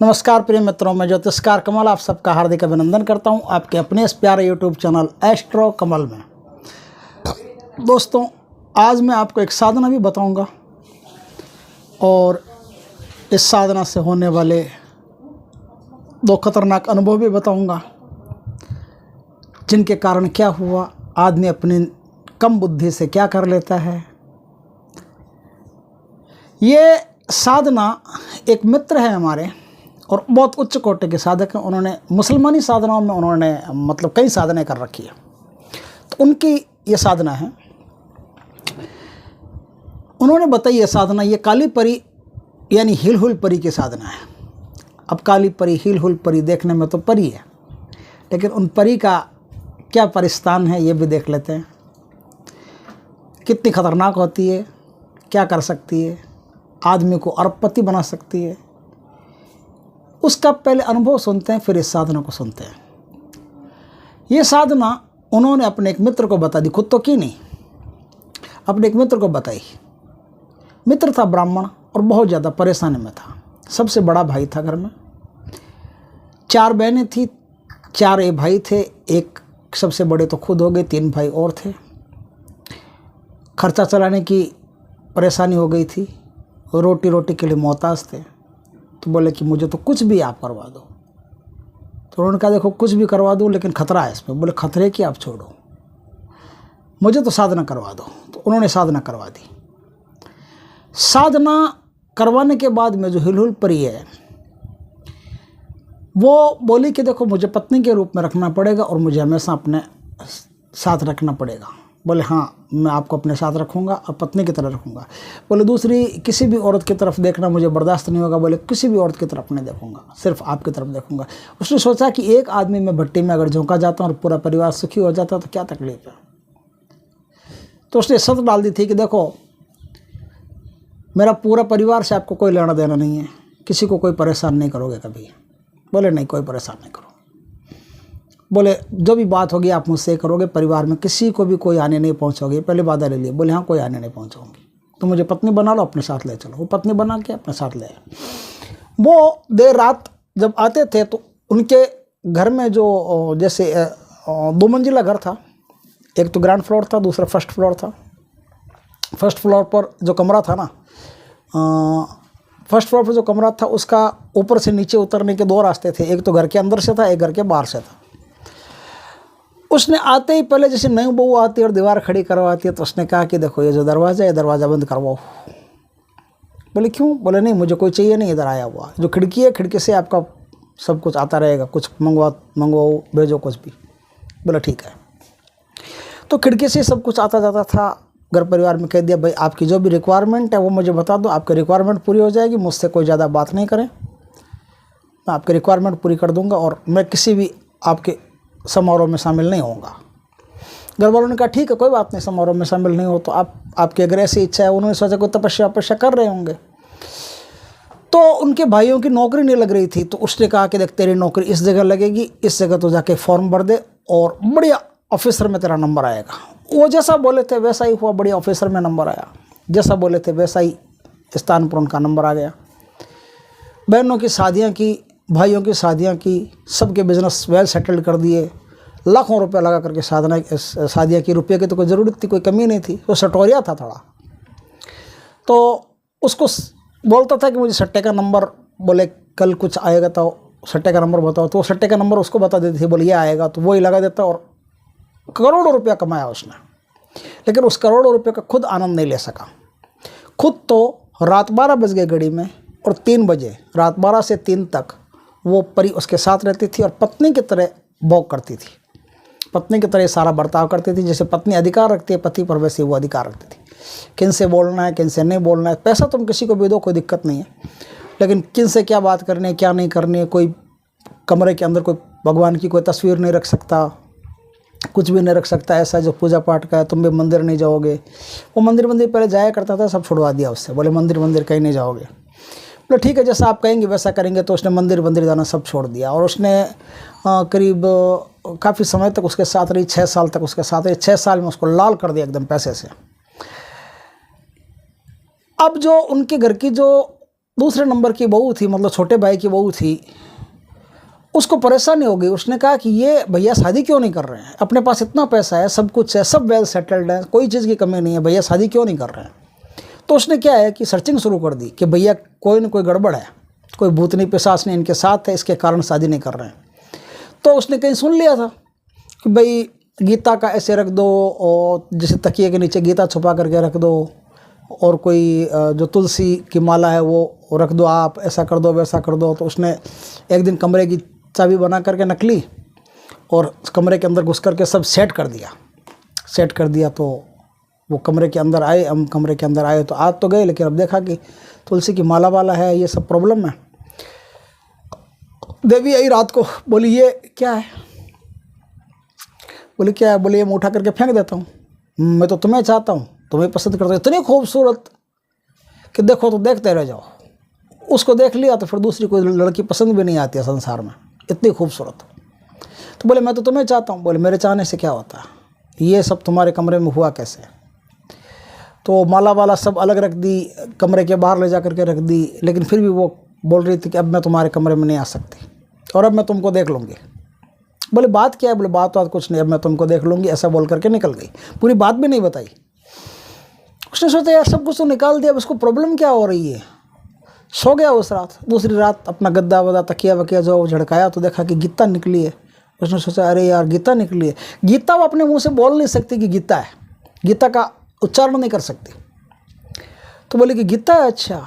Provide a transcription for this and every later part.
नमस्कार प्रिय मित्रों, मैं ज्योतिषकार कमल आप सबका हार्दिक अभिनंदन करता हूं आपके अपने इस प्यारे यूट्यूब चैनल एस्ट्रो कमल में। दोस्तों, आज मैं आपको एक साधना भी बताऊंगा और इस साधना से होने वाले दो खतरनाक अनुभव भी बताऊंगा, जिनके कारण क्या हुआ, आदमी अपनी कम बुद्धि से क्या कर लेता है। ये साधना एक मित्र है हमारे और बहुत उच्च कोटि के साधक हैं। उन्होंने मुसलमानी साधनाओं में मतलब कई साधनाएं कर रखी है। तो उनकी ये साधना है, उन्होंने बताई ये साधना, ये काली परी यानी हिलहुल परी की साधना है। अब काली परी हिलहुल परी देखने में तो परी है, लेकिन उन परी का क्या परिस्थान है ये भी देख लेते हैं। कितनी खतरनाक होती है, क्या कर सकती है, आदमी को अरबपति बना सकती है। उसका पहले अनुभव सुनते हैं, फिर इस साधना को सुनते हैं। ये साधना उन्होंने अपने एक मित्र को बता दी, खुद तो की नहीं, अपने एक मित्र को बताई। मित्र था ब्राह्मण और बहुत ज़्यादा परेशानी में था। सबसे बड़ा भाई था घर में, 4 बहनें थी, 4 भाई थे, एक सबसे बड़े तो खुद हो गए, 3 भाई और थे। खर्चा चलाने की परेशानी हो गई थी, रोटी के लिए मोहताज थे। तो बोले कि मुझे तो कुछ भी आप करवा दो। तो उन्होंने कहा देखो कुछ भी करवा दो, लेकिन खतरा है इसमें। बोले खतरे की आप छोड़ो, मुझे तो साधना करवा दो। तो उन्होंने साधना करवा दी। साधना करवाने के बाद में जो हिलहुल परी है वो बोली कि देखो मुझे पत्नी के रूप में रखना पड़ेगा और मुझे हमेशा अपने साथ रखना पड़ेगा। बोले हाँ, मैं आपको अपने साथ रखूँगा और पत्नी की तरह रखूँगा। बोले दूसरी किसी भी औरत की तरफ देखना मुझे बर्दाश्त नहीं होगा। बोले किसी भी औरत की तरफ नहीं देखूँगा, सिर्फ आपकी तरफ देखूँगा। उसने सोचा कि एक आदमी में भट्टी में अगर झोंका जाता हूँ और पूरा परिवार सुखी हो जाता तो क्या तकलीफ है। तो उसने शर्त डाल दी थी कि देखो मेरा पूरा परिवार से आपको कोई लेना देना नहीं है, किसी को कोई परेशान नहीं करोगे कभी। बोले नहीं, कोई परेशान नहीं करो। बोले जो भी बात होगी आप मुझसे करोगे, परिवार में किसी को भी कोई आने नहीं पहुंचोगे। पहले वादा ले लिया। बोले हाँ, कोई आने नहीं पहुंचाऊंगी। तो मुझे पत्नी बना लो, अपने साथ ले चलो। वो पत्नी बना के अपने साथ ले आए। वो देर रात जब आते थे तो उनके घर में जो जैसे 2 मंजिला घर था, एक तो ग्राउंड फ्लोर था, दूसरा फर्स्ट फ्लोर था। फर्स्ट फ्लोर पर जो कमरा था ना, फर्स्ट फ्लोर पर जो कमरा था उसका ऊपर से नीचे उतरने के 2 रास्ते थे। एक तो घर के अंदर से था, एक घर के बाहर से था। उसने आते ही पहले जैसे नई बहू आती है और दीवार खड़ी करवाती है, तो उसने कहा कि देखो ये जो दरवाज़ा है, दरवाज़ा बंद करवाओ। बोले क्यों? बोले नहीं, मुझे कोई चाहिए नहीं इधर आया हुआ। जो खिड़की है, खिड़की से आपका सब कुछ आता रहेगा, कुछ मंगवाओ भेजो कुछ भी। बोले ठीक है। तो खिड़की से सब कुछ आता जाता था। घर परिवार में कह दिया भाई आपकी जो भी रिक्वायरमेंट है वो मुझे बता दो, आपकी रिक्वायरमेंट पूरी हो जाएगी, मुझसे कोई ज़्यादा बात नहीं करें, मैं आपकी रिक्वायरमेंट पूरी कर दूँगा और मैं किसी भी आपके समारोह में शामिल नहीं होऊंगा। घर वालों ने कहा ठीक है, कोई बात नहीं, समारोह में शामिल नहीं हो तो आपकी अगर ऐसी इच्छा है। उन्होंने सोचा कोई तपस्या कर रहे होंगे। तो उनके भाइयों की नौकरी नहीं लग रही थी। तो उसने कहा कि देख तेरी नौकरी इस जगह लगेगी, इस जगह तो जाके फॉर्म भर दे और बढ़िया ऑफिसर में तेरा नंबर आएगा। वो जैसा बोले थे वैसा ही हुआ, बढ़िया ऑफिसर में नंबर आया। जैसा बोले थे वैसा ही स्थान पर उनका नंबर आ गया। बहनों की शादियाँ की, भाइयों की शादियाँ की, सबके बिजनेस वेल सेटल्ड कर दिए। लाखों रुपया लगा करके शादियाँ की। रुपये की तो कोई ज़रूरत थी, कोई कमी नहीं थी। वो सटोरिया था थोड़ा, तो उसको बोलता था कि मुझे सट्टे का नंबर, बोले कल कुछ आएगा तो सट्टे का नंबर बताओ। तो वो सट्टे का नंबर उसको बता देती थी, बोले ये आएगा, तो वही लगा देता और करोड़ों रुपया कमाया उसने। लेकिन उस करोड़ों रुपये का खुद आनंद नहीं ले सका। खुद तो रात 12 बज गए घड़ी में और 3 बजे, रात 12 से 3 तक वो परी उसके साथ रहती थी और पत्नी की तरह भोग करती थी, पत्नी की तरह सारा बर्ताव करती थी। जैसे पत्नी अधिकार रखती है पति पर, वैसे वो अधिकार रखती थी। किन से बोलना है, किन से नहीं बोलना है। पैसा तुम किसी को भी दो, कोई दिक्कत नहीं है, लेकिन किन से क्या बात करनी है, क्या नहीं करनी है। कोई कमरे के अंदर कोई भगवान की कोई तस्वीर नहीं रख सकता, कुछ भी नहीं रख सकता। ऐसा जो पूजा पाठ का है, तुम भी मंदिर नहीं जाओगे। वो मंदिर पहले जाया करता था, सब छुड़वा दिया उससे। बोले मंदिर कहीं नहीं जाओगे। बोले ठीक है, जैसा आप कहेंगे वैसा करेंगे। तो उसने मंदिर जाना सब छोड़ दिया और उसने करीब काफ़ी समय तक उसके साथ रही, 6 साल तक उसके साथ रही। 6 साल में उसको लाल कर दिया एकदम पैसे से। अब जो उनके घर की जो दूसरे नंबर की बहू थी, मतलब छोटे भाई की बहू थी, उसको परेशानी हो गई। उसने कहा कि ये भैया शादी क्यों नहीं कर रहे हैं, अपने पास इतना पैसा है, सब कुछ है, सब वेल सेटल्ड है, कोई चीज़ की कमी नहीं है, भैया शादी क्यों नहीं कर रहे हैं। तो उसने क्या है कि सर्चिंग शुरू कर दी कि भैया कोई ना कोई गड़बड़ है, कोई भूतनी पिशाच इनके साथ है, इसके कारण शादी नहीं कर रहे हैं। तो उसने कहीं सुन लिया था कि भाई गीता का ऐसे रख दो, और जैसे तकिए के नीचे गीता छुपा करके रख दो, और कोई जो तुलसी की माला है वो रख दो, आप ऐसा कर दो वैसा कर दो। तो उसने एक दिन कमरे की चाबी बना करके नकली और कमरे के अंदर घुस करके सब सेट कर दिया। तो वो कमरे के अंदर आए, हम कमरे के अंदर आए तो आज तो गए, लेकिन अब देखा कि तुलसी की माला वाला है, ये सब प्रॉब्लम है। देवी आई रात को, बोली ये क्या है, बोली क्या है, बोली ये मैं उठा करके फेंक देता हूँ, मैं तो तुम्हें चाहता हूँ, तुम्हें पसंद करता हूँ, इतनी खूबसूरत कि देखो तो देखते रह जाओ। उसको देख लिया तो फिर दूसरी कोई लड़की पसंद भी नहीं आती है संसार में, इतनी खूबसूरत। तो बोले मैं तो तुम्हें चाहता हूँ। बोले मेरे चाहने से क्या होता है, ये सब तुम्हारे कमरे में हुआ कैसे। तो माला वाला सब अलग रख दी, कमरे के बाहर ले जा करके रख दी, लेकिन फिर भी वो बोल रही थी कि अब मैं तुम्हारे कमरे में नहीं आ सकती और अब मैं तुमको देख लूँगी। बोले बात क्या है, बोले बात कुछ नहीं, अब मैं तुमको देख लूँगी, ऐसा बोल करके निकल गई, पूरी बात भी नहीं बताई। उसने सोचा यार सब कुछ तो निकाल दिया, अब इसको प्रॉब्लम क्या हो रही है। सो गया उस रात। दूसरी रात अपना गद्दा वद्दा तकिया वकिया जो झड़काया तो देखा कि गीता निकली है। उसने सोचा अरे यार गीता निकली है। गीता वो अपने मुंह से बोल नहीं सकती कि गीता है, गीता का उच्चारण नहीं कर सकती। तो बोले कि गीता है, अच्छा।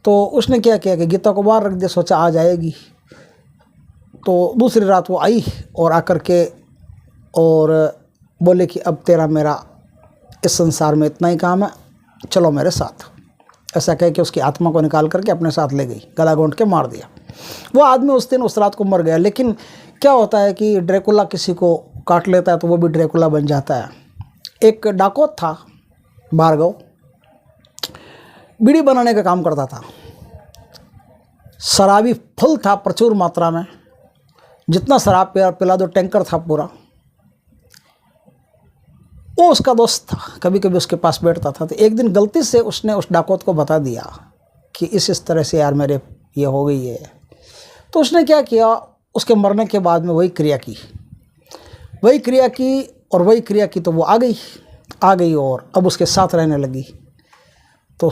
तो उसने क्या किया कि गीता को बाहर रख दिया, सोचा आ जाएगी। तो दूसरी रात वो आई और आकर के और बोले कि अब तेरा मेरा इस संसार में इतना ही काम है, चलो मेरे साथ। ऐसा कह के उसकी आत्मा को निकाल करके अपने साथ ले गई, गला घोंट के मार दिया। वो आदमी उस दिन उस रात को मर गया। लेकिन क्या होता है कि ड्रैकुला किसी को काट लेता है तो वो भी ड्रैकुला बन जाता है। एक डाकोत था भार्गव, बीड़ी बनाने का काम करता था, शराबी फुल था प्रचुर मात्रा में, जितना शराब पिला दो टैंकर था पूरा। वो उसका दोस्त था, कभी कभी उसके पास बैठता था। तो एक दिन गलती से उसने उस डाकोत को बता दिया कि इस तरह से यार मेरे ये हो गई है। तो उसने क्या किया, उसके मरने के बाद में वही क्रिया की तो वो आ गई और अब उसके साथ रहने लगी। तो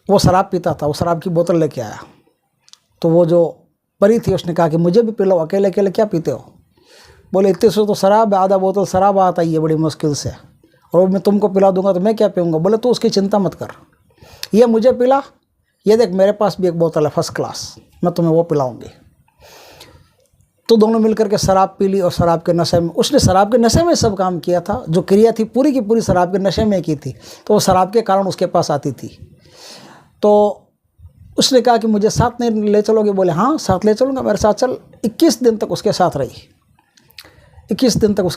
वो शराब पीता था, वो शराब की बोतल लेके आया। तो वो जो परी थी उसने कहा कि मुझे भी पिलाओ, अकेले अकेले क्या पीते हो। बोले इतने से तो शराब है, आधा बोतल शराब आता ही है बड़ी मुश्किल से, और मैं तुमको पिला दूंगा तो मैं क्या पीऊँगा। बोले तू उसकी चिंता मत कर, ये मुझे पिला, ये देख मेरे पास भी एक बोतल है फर्स्ट क्लास, मैं तुम्हें वो पिलाऊंगी। तो दोनों मिलकर के शराब पी ली और शराब के नशे में, उसने शराब के नशे में सब काम किया था, जो क्रिया थी पूरी की पूरी शराब के नशे में की थी। तो वो शराब के कारण उसके पास आती थी। तो उसने कहा कि मुझे साथ नहीं ले चलोगे। बोले हाँ साथ ले चलूँगा, मेरे साथ चल। 21 दिन तक उसके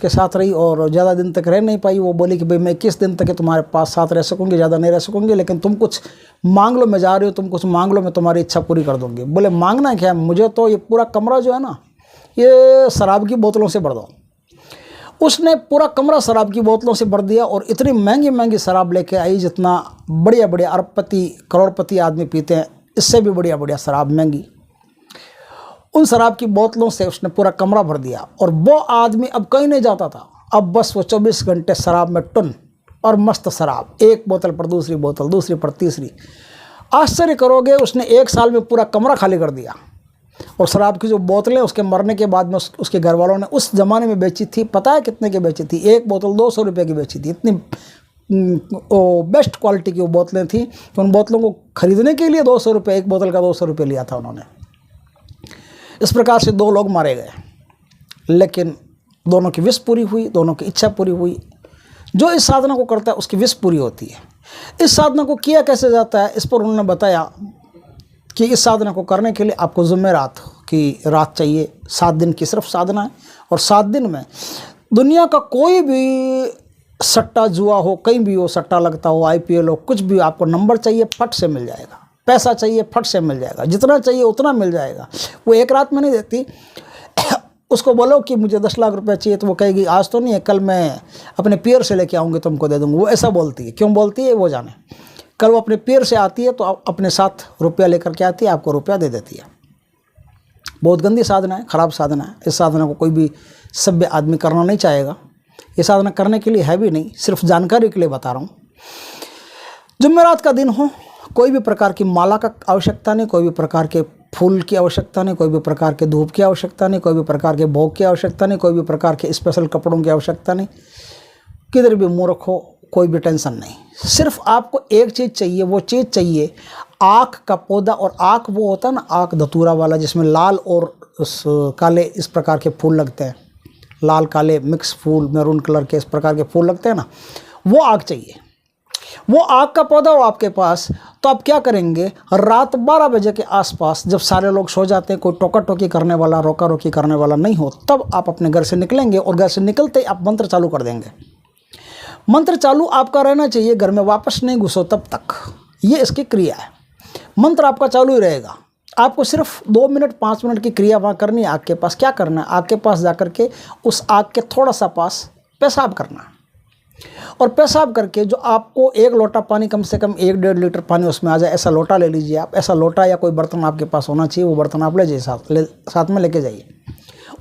साथ रही और ज़्यादा दिन तक रह नहीं पाई। वो बोली कि भाई मैं 21 दिन तक तुम्हारे पास साथ रह सकूँगी, ज़्यादा नहीं रह सकूँगी, लेकिन तुम कुछ मांग लो, मैं जा रही हूँ, तुम कुछ मांग लो, मैं तुम्हारी इच्छा पूरी कर दूँगी। बोले मांगना क्या है, मुझे तो ये पूरा कमरा जो है ना, ये शराब की बोतलों से भर दो। उसने पूरा कमरा शराब की बोतलों से भर दिया और इतनी महंगी महंगी शराब लेके आई जितना बढ़िया बढ़िया अरबपति करोड़पति आदमी पीते हैं, इससे भी बढ़िया बढ़िया शराब महंगी। उन शराब की बोतलों से उसने पूरा कमरा भर दिया और वो आदमी अब कहीं नहीं जाता था। अब बस वो 24 घंटे शराब में टुन और मस्त शराब, एक बोतल पर दूसरी बोतल, दूसरी पर तीसरी। आश्चर्य करोगे, उसने 1 साल में पूरा कमरा खाली कर दिया। और शराब की जो बोतलें उसके मरने के बाद में उसके घर वालों ने उस ज़माने में बेची थी, पता है कितने की बेची थी? एक बोतल 200 रुपये की बेची थी। इतनी बेस्ट क्वालिटी की वो बोतलें थी तो उन बोतलों को खरीदने के लिए 200 रुपये, एक बोतल का 200 रुपये लिया था उन्होंने। इस प्रकार से 2 लोग मारे गए, लेकिन दोनों की विश पूरी हुई, दोनों की इच्छा पूरी हुई। जो इस साधना को करता है उसकी विश पूरी होती है। इस साधना को किया कैसे जाता है, इस पर उन्होंने बताया कि इस साधना को करने के लिए आपको जुम्मेरात की रात चाहिए। 7 दिन की सिर्फ साधना है और 7 दिन में दुनिया का कोई भी सट्टा जुआ हो, कहीं भी हो, सट्टा लगता हो, IPL हो, कुछ भी, आपको नंबर चाहिए फट से मिल जाएगा, पैसा चाहिए फट से मिल जाएगा, जितना चाहिए उतना मिल जाएगा। वो एक रात में नहीं देती। उसको बोलो कि मुझे 10 लाख रुपए चाहिए तो वो कहेगी आज तो नहीं है, कल मैं अपने पियर से लेके आऊँगी, तुमको दे दूँगी। वो ऐसा बोलती है, क्यों बोलती है वो जाने। कल वो अपने पैर से आती है तो अपने साथ रुपया लेकर के आती है, आपको रुपया दे देती है। बहुत गंदी साधना है, खराब साधना है। इस साधना को कोई भी सभ्य आदमी करना नहीं चाहेगा। ये साधना करने के लिए है भी नहीं, सिर्फ जानकारी के लिए बता रहा हूँ। जुम्मेरात का दिन हो, कोई भी प्रकार की माला का आवश्यकता नहीं, कोई भी प्रकार के फूल की आवश्यकता नहीं, कोई भी प्रकार के धूप की आवश्यकता नहीं, कोई भी प्रकार के भोग की आवश्यकता नहीं, कोई भी प्रकार के स्पेशल कपड़ों की आवश्यकता नहीं। किधर भी मुँह रखो, कोई भी टेंशन नहीं। सिर्फ आपको एक चीज़ चाहिए, वो चीज़ चाहिए आँख का पौधा। और आँख वो होता है ना, आँख धतूरा वाला, जिसमें लाल और काले इस प्रकार के फूल लगते हैं, लाल काले मिक्स फूल, मैरून कलर के इस प्रकार के फूल लगते हैं ना, वो आँख चाहिए। वो आग का पौधा हो आपके पास, तो आप क्या करेंगे, रात 12 बजे के आसपास जब सारे लोग सो जाते हैं, कोई टोका टोकी करने वाला, रोका रोकी करने वाला नहीं हो, तब आप अपने घर से निकलेंगे और घर से निकलते ही आप मंत्र चालू कर देंगे। मंत्र चालू आपका रहना चाहिए, घर में वापस नहीं घुसो तब तक। ये इसकी क्रिया है। मंत्र आपका चालू ही रहेगा। आपको सिर्फ 2 मिनट 5 मिनट की क्रिया वहाँ करनी है। आग के पास क्या करना है, आग के पास जाकर के उस आग के थोड़ा सा पास पेशाब करना है। और पेशाब करके जो आपको 1 लोटा पानी, कम से कम 1-1.5 लीटर पानी उसमें आ जाए, ऐसा लोटा ले लीजिए आप। ऐसा लोटा या कोई बर्तन आपके पास होना चाहिए, वो बर्तन आप ले जाइए, साथ में लेके जाइए।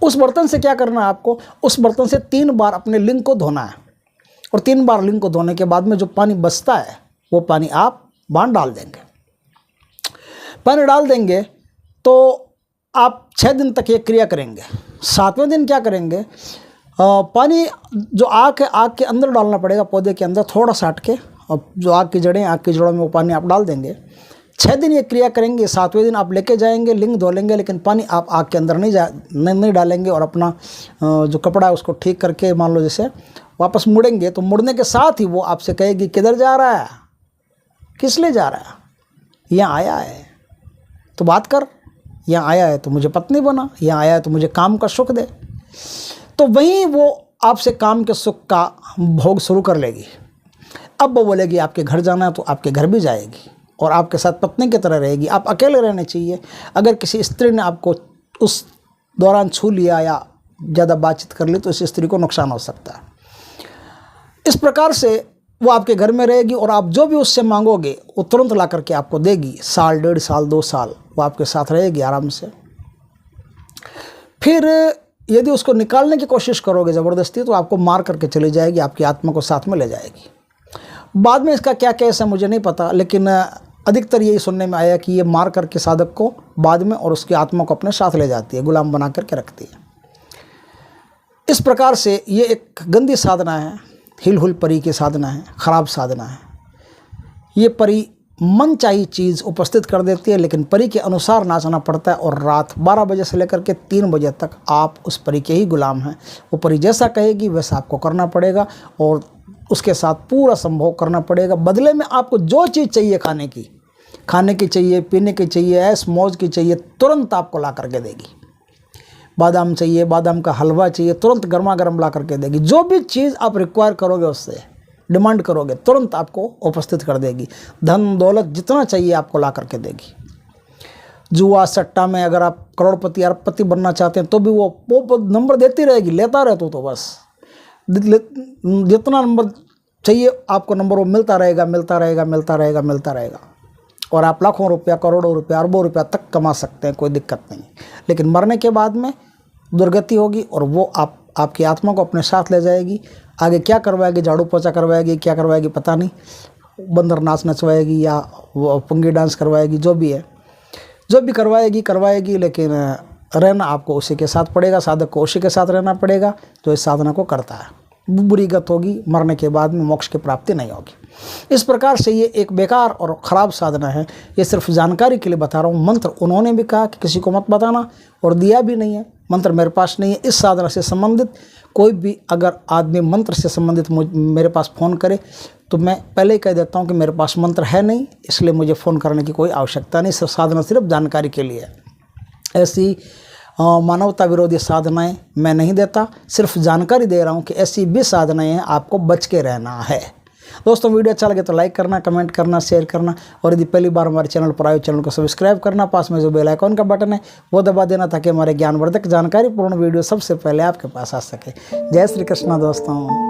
उस बर्तन से क्या करना है आपको, उस बर्तन से 3 बार अपने लिंग को धोना है। और 3 बार लिंग को धोने के बाद में जो पानी बचता है, वो पानी आप बांध डाल देंगे। पानी डाल देंगे तो आप 6 दिन तक ये क्रिया करेंगे। 7वें दिन क्या करेंगे, पानी जो आग है, आग के अंदर डालना पड़ेगा, पौधे के अंदर थोड़ा सा हट के, और जो आग की जड़ें, आग की जड़ों में वो पानी आप डाल देंगे। 6 दिन ये क्रिया करेंगे। 7वें दिन आप लेके जाएंगे, लिंग धो लेंगे, लेकिन पानी आप आग के अंदर नहीं डालेंगे। और अपना जो कपड़ा है उसको ठीक करके, मान लो जैसे वापस मुड़ेंगे, तो मुड़ने के साथ ही वो आपसे कहेगी, किधर जा रहा है, किस लिए जा रहा है, यहाँ आया है तो बात कर, यहाँ आया है तो मुझे पत्नी बना, यहाँ आया है तो मुझे काम का सुख दे। तो वहीं वो आपसे काम के सुख का भोग शुरू कर लेगी। अब वो बोलेगी आपके घर जाना है तो आपके घर भी जाएगी और आपके साथ पत्नी की तरह रहेगी। आप अकेले रहने चाहिए। अगर किसी स्त्री ने आपको उस दौरान छू लिया या ज़्यादा बातचीत कर ली तो इस स्त्री को नुकसान हो सकता है। इस प्रकार से वो आपके घर में रहेगी और आप जो भी उससे मांगोगे वो तुरंत ला करके आपको देगी। 1 साल, 1.5 साल, 2 साल वो आपके साथ रहेगी आराम से। फिर यदि उसको निकालने की कोशिश करोगे ज़बरदस्ती, तो आपको मार करके चली जाएगी, आपकी आत्मा को साथ में ले जाएगी। बाद में इसका क्या केस है मुझे नहीं पता, लेकिन अधिकतर यही सुनने में आया कि ये मार करके साधक को बाद में और उसकी आत्मा को अपने साथ ले जाती है, गुलाम बना करके रखती है। इस प्रकार से ये एक गंदी साधना है, हिल परी की साधना है, ख़राब साधना है। ये परी मन चाहिए चीज़ उपस्थित कर देती है, लेकिन परी के अनुसार नाचना पड़ता है। और रात 12 बजे से लेकर के 3 बजे तक आप उस परी के ही गुलाम हैं। वो परी जैसा कहेगी वैसा आपको करना पड़ेगा और उसके साथ पूरा संभोग करना पड़ेगा। बदले में आपको जो चीज़ चाहिए, खाने की चाहिए, पीने की चाहिए, ऐश मौज की चाहिए, तुरंत आपको ला करके देगी। बादाम चाहिए, बादाम का हलवा चाहिए, तुरंत गर्मा गर्म ला करके देगी। जो भी चीज़ आप रिक्वायर करोगे, उससे डिमांड करोगे, तुरंत आपको उपस्थित कर देगी। धन दौलत जितना चाहिए आपको ला करके देगी। जुआ सट्टा में अगर आप करोड़पति अरबपति बनना चाहते हैं तो भी वो नंबर देती रहेगी, लेता रहे तो बस जितना नंबर चाहिए आपको नंबर वो मिलता रहेगा। और आप लाखों रुपया, करोड़ों रुपया, अरबों रुपया तक कमा सकते हैं, कोई दिक्कत नहीं। लेकिन मरने के बाद में दुर्गति होगी और वो आपकी आत्मा को अपने साथ ले जाएगी। आगे क्या करवाएगी, झाड़ू पोछा करवाएगी, क्या करवाएगी पता नहीं, बंदर नाच नचवाएगी या वो पुंगी डांस करवाएगी, जो भी है, जो भी करवाएगी, लेकिन रहना आपको उसी के साथ पड़ेगा। साधक को उसी के साथ रहना पड़ेगा जो इस साधना को करता है। बुरी गत होगी, मरने के बाद में मोक्ष की प्राप्ति नहीं होगी। इस प्रकार से ये एक बेकार और ख़राब साधना है। ये सिर्फ जानकारी के लिए बता रहा हूँ। मंत्र उन्होंने भी कहा कि किसी को मत बताना और दिया भी नहीं है। मंत्र मेरे पास नहीं है। इस साधना से संबंधित कोई भी अगर आदमी मंत्र से संबंधित मेरे पास फ़ोन करे तो मैं पहले ही कह देता हूँ कि मेरे पास मंत्र है नहीं, इसलिए मुझे फ़ोन करने की कोई आवश्यकता नहीं। सिर्फ साधना सिर्फ जानकारी के लिए है। ऐसी मानवता विरोधी साधनाएं मैं नहीं देता, सिर्फ जानकारी दे रहा हूं कि ऐसी भी साधनाएं हैं, आपको बच के रहना है। दोस्तों, वीडियो अच्छा लगे तो लाइक करना, कमेंट करना, शेयर करना और यदि पहली बार हमारे चैनल पर आए चैनल को सब्सक्राइब करना। पास में जो बेल आइकॉन का बटन है वो दबा देना ताकि हमारे ज्ञानवर्धक जानकारीपूर्ण वीडियो सबसे पहले आपके पास आ सके। जय श्री कृष्णा दोस्तों।